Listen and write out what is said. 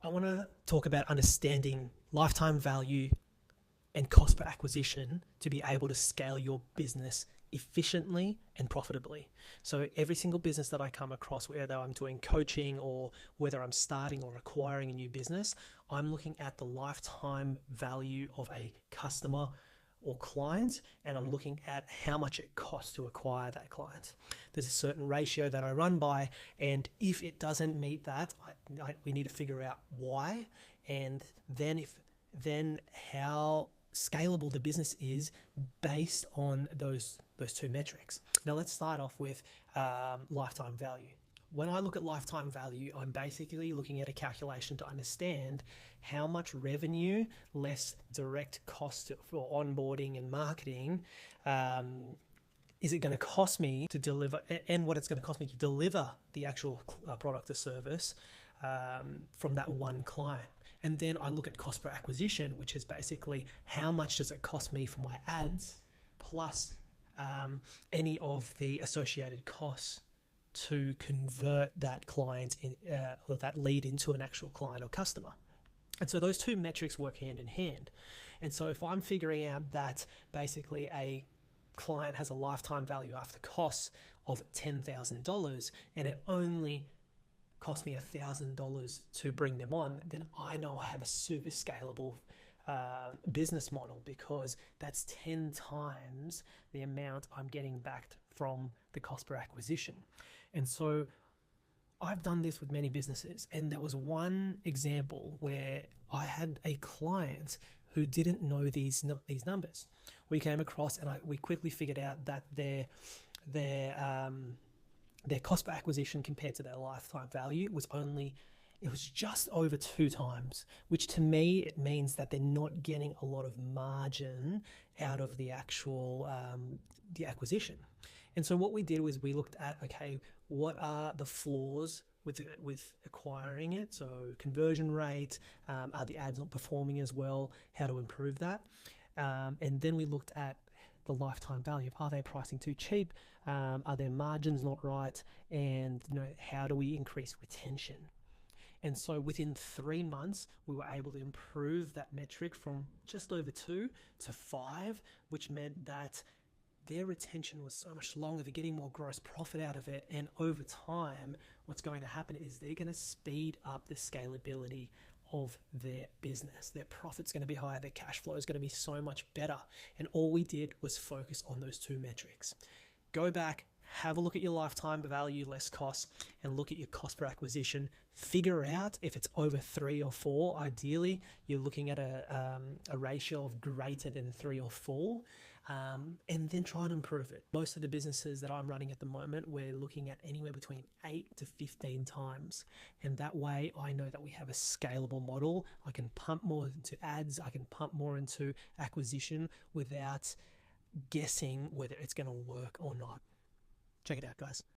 I want to talk about understanding lifetime value and cost per acquisition to be able to scale your business efficiently and profitably. So every single business that I come across, whether I'm doing coaching or whether I'm starting or acquiring a new business, I'm looking at the lifetime value of a customer or client, and I'm looking at how much it costs to acquire that client. There's a certain ratio that I run by, and if it doesn't meet that, we need to figure out why, and then how scalable the business is based on those two metrics. Now let's start off with lifetime value. When I look at lifetime value, I'm basically looking at a calculation to understand how much revenue less direct cost for onboarding and marketing is it going to cost me to deliver, and what it's going to cost me to deliver the actual product or service from that one client. And then I look at cost per acquisition, which is basically how much does it cost me for my ads plus any of the associated costs to convert that client or that lead into an actual client or customer. And so those two metrics work hand in hand. And so if I'm figuring out that basically a client has a lifetime value after costs of $10,000 and it only cost me $1,000 to bring them on, then I know I have a super scalable business model, because that's 10 times the amount I'm getting back from the cost per acquisition. And so I've done this with many businesses, and there was one example where I had a client who didn't know these numbers. We came across, and we quickly figured out that their cost per acquisition compared to their lifetime value was just over 2 times, which to me, it means that they're not getting a lot of margin out of the actual the acquisition. And so what we did was we looked at, okay, what are the flaws with acquiring it? So conversion rate, are the ads not performing as well? How to improve that? And then we looked at the lifetime value. Are they pricing too cheap? Are their margins not right? And how do we increase retention? And so within 3 months, we were able to improve that metric from just over 2 to 5, which meant that their retention was so much longer. They're getting more gross profit out of it. And over time, what's going to happen is they're going to speed up the scalability of their business. Their profit's going to be higher. Their cash flow is going to be so much better. And all we did was focus on those 2 metrics. Go back, have a look at your lifetime value less cost, and look at your cost per acquisition. Figure out if it's over 3 or 4. Ideally, you're looking at a ratio of greater than 3 or 4, and then try and improve it. Most of the businesses that I'm running at the moment, we're looking at anywhere between 8 to 15 times. And that way, I know that we have a scalable model. I can pump more into ads. I can pump more into acquisition without guessing whether it's going to work or not. Check it out, guys.